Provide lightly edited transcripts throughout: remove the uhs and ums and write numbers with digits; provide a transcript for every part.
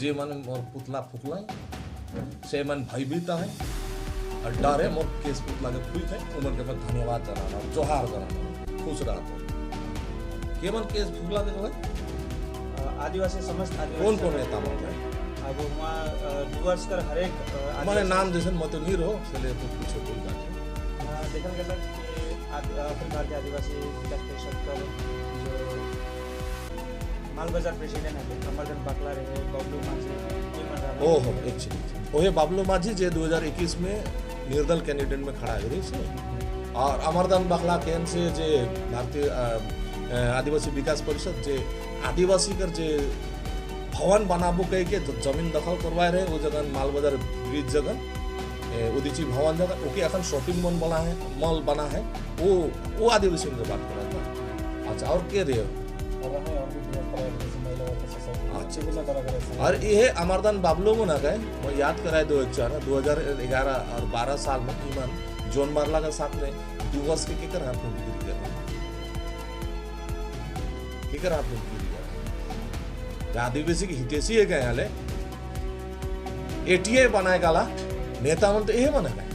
जे मन मोर पुतला फुकलाई से मन भयभीत है और डर है मोर केस पुतला के फूक है उमन के बाद धन्यवाद जनाना जोहार जनाना खुश रहा के मन केस फुकला के जो है आदिवासी समस्त आदिवासी कौन कौन नेता मन है अब वहाँ डुवर्स कर हर एक हमारे नाम जैसे मत नहीं रहो चले तो पूछो कोई बात देखा गया कि अखिल भारतीय आदिवासी विकास परिषद कर जो मालबाजार प्रेसिडेंट है अमरदन बाकला रहे बबलू माझी ओहो एक चीज ओहे बबलू माझी जे 2021 में निर्दल कैंडिडेट में खड़ा है से और अमरदन बाकला केन से जे भारतीय आदिवासी विकास परिषद जे आदिवासी कर जे भवन बनाबो कह के जमीन दखल करवाए रहे वो जगह मालबाजार ब्रिज जगह उदीची भवन जगह ओके अखन शॉपिंग मॉल बना है वो आदिवासी की बात कर रहा था। अच्छा और के रहे और ये अमरदन बाबलो मुना गए मैं याद कराए 2011 और 12 साल में ईमान जोन मारला का साथ में दिवस के कर हाथ में गिर गया केकर हाथ में गिर गया आदिवासी की हितेशी है क्या हाले एटीए बनाए गाला नेता मन तो यह बना गए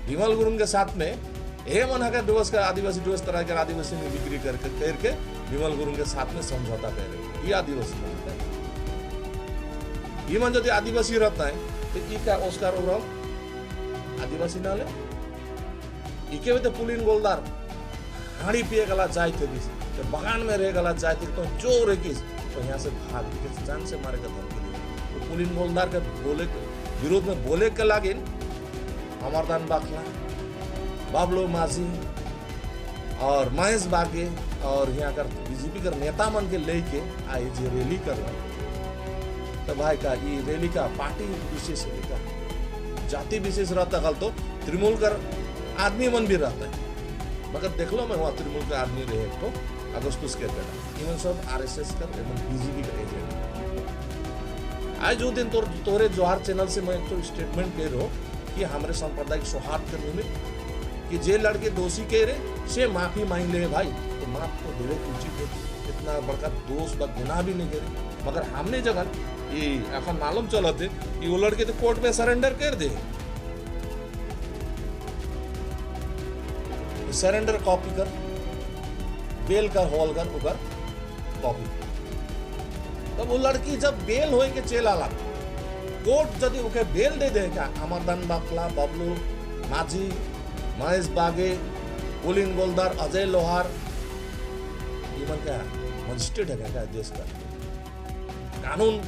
विमल गुरुंग के साथ में यह बना कर दिवस का आदिवासी दिवस तरह के आदिवासी में बिक्री करके विमल गुरुंग के साथ में समझौता कर रहे ये आदिवासी बनता है ये मन जो आदिवासी रहता है तो ये क्या ओस्कार ओवरऑल आदिवासी ना ले इके में तो पुलिन गोलदार हाड़ी पिए गला जाए थे तो बगान में रह गला जाए थे तो चोर है किस तो यहाँ से भाग के जान से मारे का धमकी दी तो पुलिन गोलदार के बोले विरोध में बोले के लागे अमरदन बाकला बाबलो माझी और महेश बागे और यहाँ कर बीजेपी कर नेता मन के लेके आई जो रैली कर रहा तो भाई का ये रैली का पार्टी विशेष का जाति विशेष रहता कल तो तृणमूल कर आदमी मन भी रहता है मगर देख लो मैं वहाँ तृणमूल का आदमी रहे तो अगस्तुस के बेटा इवन सब आरएसएस कर बीजेपी का एजेंट आज जो दिन तोरे जोहार चैनल से मैं तो स्टेटमेंट दे रहा हूँ कि हमारे सांप्रदायिक सौहार्द के निमित्त कि जे लड़के दोषी कह रहे से माफी मांग ले भाई तो माफ तो दे उचित है इतना बड़का दोष व गुनाह भी नहीं करे मगर हमने जगह ये अपन मालूम चला थे कि वो लड़के तो कोर्ट में सरेंडर कर दे सरेंडर कॉपी कर बेल का हॉल कर उकर कॉपी तब वो लड़की जब बेल हो के चेला ला कोर्ट यदि उके बेल दे दे क्या अमरदन बाकला बबलू माझी महेश बागे पुलिन गोलदार अजय लोहार इमन क्या मजिस्ट्रेट है क्या देश का कानून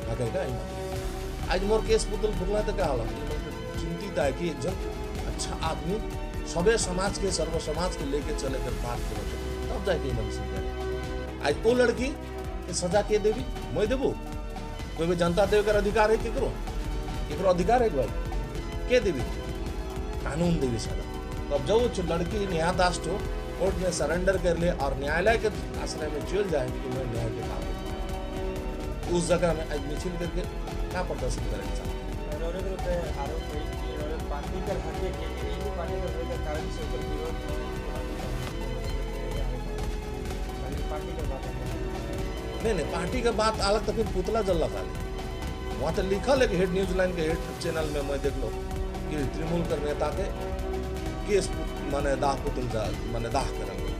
है क्या इमन आज मोर केस पुतल फुकला तो क्या होला चिंतित है कि एक जन अच्छा आदमी सबे समाज के सर्व समाज के लेके चले कर बात करो तब जाके इमन से आज वो लड़की के सजा के देवी मैं देबू कोई भी जनता देव कर अधिकार है केकरो अधिकार है भाई के देवी कानून देवी सजा तब जब लड़की न्यायदास हो कोर्ट में सरेंडर कर ले और न्यायालय के आश्रय में चल जाए कि मैं न्याय के काम उस जगह में आज मिছিল करके क्या प्रदर्शन करेंगे नहीं पार्टी का बात अलग तो फिर पुतला जल लगा ले वहाँ तो लिखल है कि हेड न्यूज लाइन के हेड चैनल में मैं देख लो कि तृणमूल कर नेता के केस माने दाह पुतल माने दाह करेंगे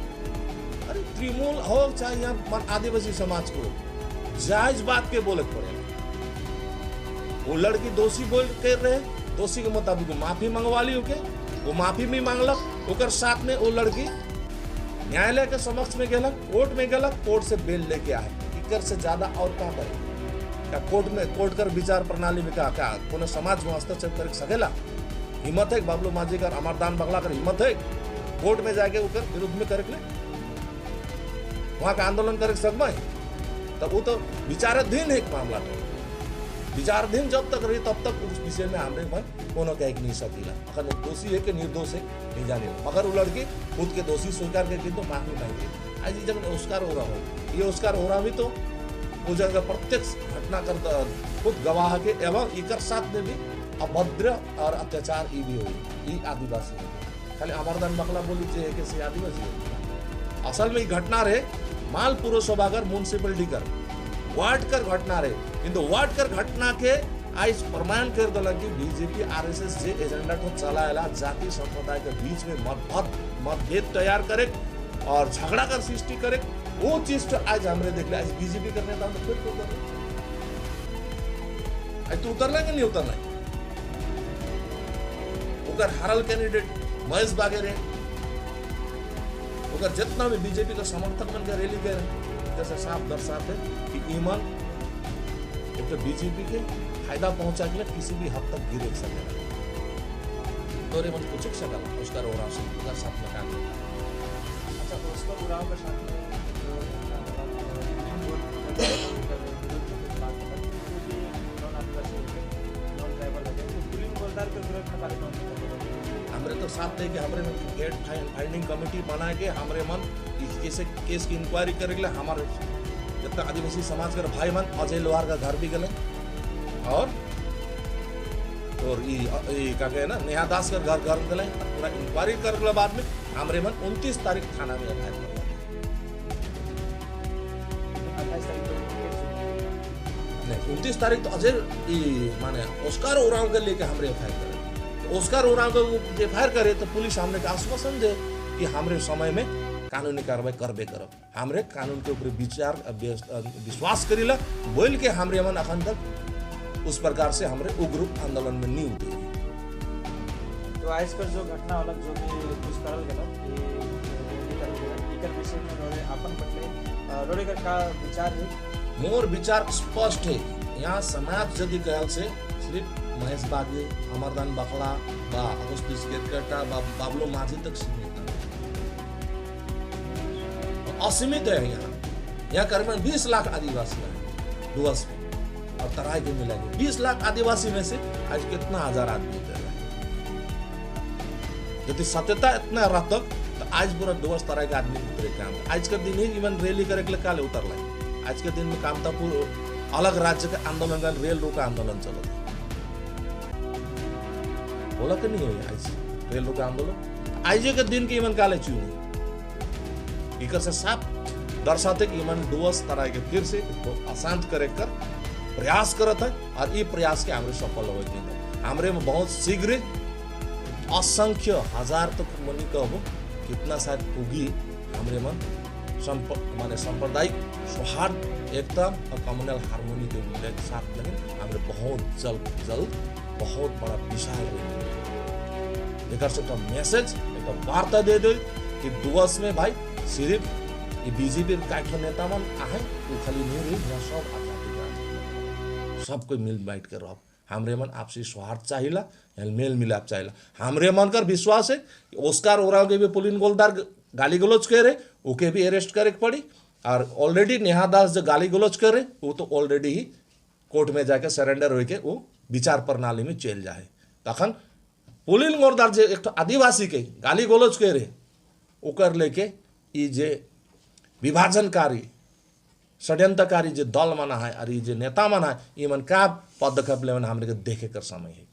अरे तृणमूल हो चाहे यहाँ आदिवासी समाज को जायज बात के बोले पड़ेगा वो लड़की दोषी बोल कर रहे दोषी के मुताबिक माफी मंगवा ली ओके वो माफी भी मांगलक ओकर साथ में वो लड़की न्यायालय के समक्ष में गेलक कोर्ट में गेलक कोर्ट से बेल लेके आए इकर से ज्यादा और क्या करे क्या कोर्ट कर विचार प्रणाली में क्या कोनो समाज में हस्तक्षेप कर सकेला हिम्मत है बाबलू माझी कर अमरदान बाकला कर हिम्मत है कोर्ट में जाके उकर विरुद्ध में करे वहां का आंदोलन करे सकमा है तब वो तो विचाराधीन है एक मामला में विचाराधीन जब तक रही तब तक उस विषय में हमने भाई कोनो कह नहीं सकीला अगर दोषी है कि निर्दोष है नहीं जाने मगर वो लड़की खुद के दोषी स्वीकार करके तो माफी मांगी आज जब ओस्कार हो रहा हो ये ओस्कार हो रहा भी तो वो जगह प्रत्यक्ष घटना कर खुद गवाह के एवं इकर साथ में भी अभद्र और अत्याचार ये भी हुई ये आदिवासी खाली अमरदन बाकला बोली कि से आदिवासी असल में घटना रहे माल पुरसभागर म्युनिसिपलिटी कर वाटकर घटना रे किंतु वाटकर घटना के आज प्रमाण कर दिला कि बीजेपी आरएसएस जे एजेंडा को चलाएला जाति संप्रदाय के बीच में मतभेद तैयार करे और झगड़ा का सृष्टि करे, वो चीज तो आज हमरे देख ले। आज बीजेपी करने था तो फिर तो उतर आज तो उतरना कि नहीं उतरना, उकर हारल कैंडिडेट महेश बागे रे, उकर जितना भी बीजेपी का समर्थक बन के रैली करे, जैसे साफ दर्शाते कि ईमान एक तो बीजेपी के फायदा पहुंचा के किसी भी हद तक गिरे सकेगा तो रे मन कुछ सकल उसका रोरा से उसका साथ लगा। अच्छा, तो उसको उड़ाव के साथ में जो नॉन आदिवासी नॉन ट्राइबल है तो पुलिंग गोलदार के विरोध में कार्यक्रम हमरे तो साथ दे के हमरे गेट फाइंडिंग कमेटी बना के हमरे मन इस केस की इंक्वायरी करे के हमारे जितना आदिवासी समाज के भाई मन अजय लोहार का घर भी गए और क्या कहे ना नेहा दास का घर गए, पूरा इंक्वायरी कर के बाद में हमरे मन 29 तारीख थाना में एफआईआर कर नहीं 29 तारीख तो अजय माने ओस्कार ओरांव के लेके हमरे एफआईआर करे, ओस्कार ओरांव को एफआईआर करे तो पुलिस हमने का आश्वासन दे कि हमरे समय में कानूनी कार्रवाई करबे करब, हमरे कानून के ऊपर विचार विश्वास करीला बोल के हमरे मन अखन तक उस प्रकार से हमरे उग्र आंदोलन में नहीं उठे। तो आज कर जो घटना होला जो भी कुछ करल गेला इकर विषय में रोडे अपन बटले रोडेकर का विचार है। मोर विचार स्पष्ट है, यहाँ समाज यदि कहल से सिर्फ महेश बागे अमरदान बकला बा अगस्तिस केरकटा बा बाबलो माझी तक सीमित असीमित है। यहाँ करीबन 20 लाख आदिवासी है डुवर्स में और तराई के मिलाएंगे 20 लाख आदिवासी में से आज कितना हजार आदमी रह रहे, यदि सत्यता इतना रहता तो आज पूरा डुवर्स तराई के आदमी उतरे काम। आज के दिन ही इवन रैली करे के काले उतर लाए, आज के दिन में कामतापुर अलग राज्य के आंदोलन का रेल रोका आंदोलन चलो बोला कि नहीं हो आज रेल रोका आंदोलन आज के दिन के इवन काले चुनी इकर से साफ दर्शाते कि इवन डुवर्स तराई के फिर से इसको अशांत करे कर प्रयास करत है और ये प्रयास के हमरे सफल हो गए। हमरे में बहुत शीघ्र असंख्य हजार तक मनी कहो कितना शायद उगी हमरे मन माने सांप्रदायिक सौहार्द एकता और कम्युनल हार्मोनी के साथ लगे हमरे बहुत जल्द बहुत बड़ा विशाल लेकर से मैसेज एक वार्ता दे दो कि डुवर्स में भाई सिर्फ ये बीजेपी का नेता मन आहे वो खाली नहीं रही सब आजादी सब कोई मिल बैठ कर रहो हमरे मन आपसी स्वार्थ चाहिला मेल मिलाप चाहिला। हमरे मन कर विश्वास है कि ओस्कार ओराव के भी पुलिन गोलदार गाली गलोच करे ओके भी अरेस्ट करे पड़ी और ऑलरेडी नेहा दास जो गाली गलोच करे वो तो ऑलरेडी ही कोर्ट में जाके सरेंडर होके वो विचार प्रणाली में चल जाए। तखन पुलिन गोलदार जो एक आदिवासी के गाली गलोच करे ओकर लेके ई जे विभाजनकारी षड्यंत्रकारी जो दल मना है और ये जो नेता मना है ये मन का पदक्षेप लेवन हमरे के देखे कर समय है।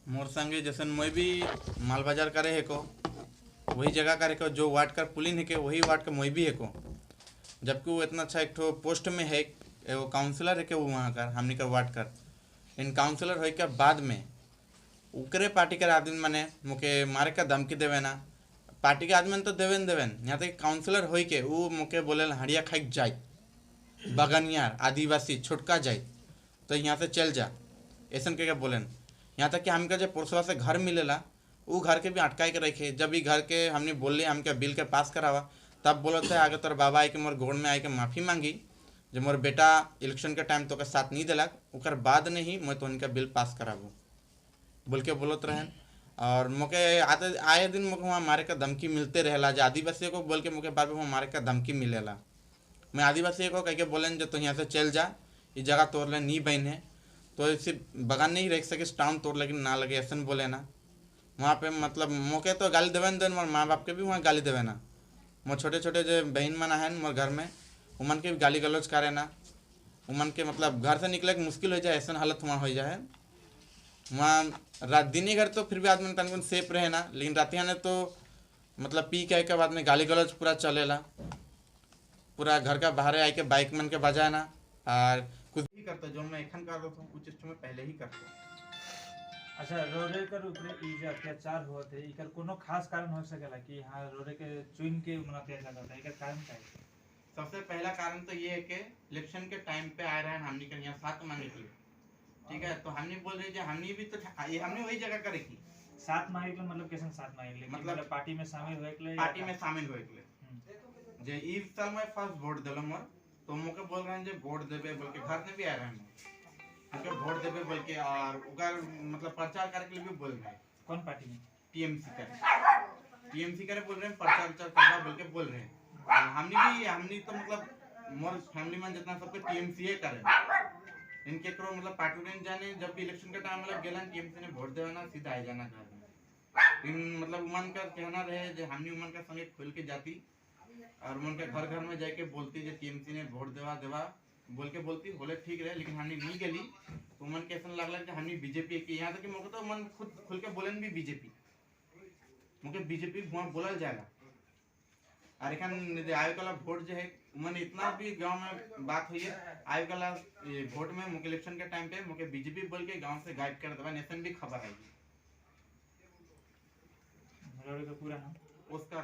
मोर संगे जैसन मैं भी माल बाजार करे है को वही जगह करे को जो वार्ड कर पुलिन है के वही वार्ड का मैं भी है को जबकि वो इतना अच्छा एक ठो पोस्ट में है वो काउंसलर है के वो वहाँ कर हमने कर वार्ड कर इन काउंसलर हो के बाद में उकरे पार्टी के आदमी मने मुके मारे का धमकी देवे ना पार्टी के आदमी तो देवेन यहाँ तक काउंसलर हो के वो मुके बोले हड़िया खाई जाए बगनियार आदिवासी छुटका जाए तो यहाँ से चल जा ऐसा के बोलेन। यहाँ तक कि हमका जब पुरसवा से घर मिलेला वो घर के भी अटकाई के रखे जब भी घर के हमने बोल हमके बिल के पास करावा तब बोलते आगे तोर बाबा आए के मोर गोड़ में आए के माफ़ी मांगी जब मोर बेटा इलेक्शन के टाइम तो के साथ नहीं दिलक उकर बाद नहीं मैं तो उनका बिल पास कराबू बोल के बोलत रहन। और मुके आते आए दिन मुके वहाँ मारे का धमकी मिलते रहेला जो आदिवासी को बोल के मुके बार बार वहाँ मारे का धमकी मिलेला। मैं आदिवासी को कह के बोलें जो तो यहाँ से चल जा ये जगह तोड़ ले नहीं बहन है तो सिर्फ बगान नहीं रख सके टाउन तोड़ लेकिन ना लगे ऐसा बोले ना वहाँ पे मतलब मौके तो गाली देवे देन मोर माँ बाप के भी वहाँ गाली देवे ना मोर छोटे छोटे जो बहन मना है मोर घर में उमन के भी गाली गलौज करे ना उमन के मतलब घर से निकले मुश्किल हो जाए ऐसा हालत वहाँ हो जाए। वहाँ रात दिन ही घर तो फिर भी आदमी तन सेफ रहे ना लेकिन रातिया ने तो मतलब पी के बाद में गाली गलौज पूरा चलेला, पूरा घर का बाहर आए के बाइक मन के बजाना और कुछ ही करता जो मैं एखन कर रहा हूँ कुछ में पहले ही करता। अच्छा, रोरे कर ऊपर ई जो अत्याचार होत है, इकर कोनो खास कारण हो सकेला कि हाँ रोरे के चुन के उन अत्याचार होता है, इकर कारण क्या है? सबसे पहला कारण तो ये है कि इलेक्शन के टाइम पे आ रहे हैं हमने के यहाँ साथ मांगे के लिए, ठीक है, तो हमने बोल रहे हमने भी तो ये हमने वही जगह करे की साथ मांगे के मतलब कैसे साथ मांगे के लिए? मतलब पार्टी में शामिल होए के लिए? पार्टी में शामिल होए के लिए जे इस साल मैं फर्स्ट वोट दिलो मोर, तो मुके बोल रहे हैं जे वोट देबे बोल के घर में भी आ रहे हैं मुके वोट देबे बोल के, और उगर मतलब प्रचार करे के लिए भी बोल रहे हैं। कौन पार्टी में? टीएमसी करे बोल रहे हैं, प्रचार करवा बोल के बोल रहे हैं। हमने तो मतलब मोर फैमिली में जितना सबके टीएमसी करे, इनके करो मतलब पार्टी में जाने जब भी इलेक्शन का टाइम मतलब गेलन टीएमसी ने वोट देना सीधा आ जाना घर में। इन मतलब उमन का कहना रहे जे हमने उमन का संगे खुल के जाती और उमन के घर घर में जाके बोलती जे टीएमसी ने वोट देवा बोल के बोलती बोले ठीक रहे, लेकिन हमने नहीं गली तो उमन के ऐसा लगला कि हमने बीजेपी की, यहाँ तक कि मौके तो मन खुद खुल के बोलन भी बीजेपी मुके बीजेपी बोलल जाएगा। और एखन आय वाला वोट जो है मन इतना भी गांव में बात हुई है, आय वाला वोट में मुके इलेक्शन के टाइम पे मुके बीजेपी बोल के गांव से गायब कर देवा, नेशन भी खबर है। रोरे का पूरा नाम? उसका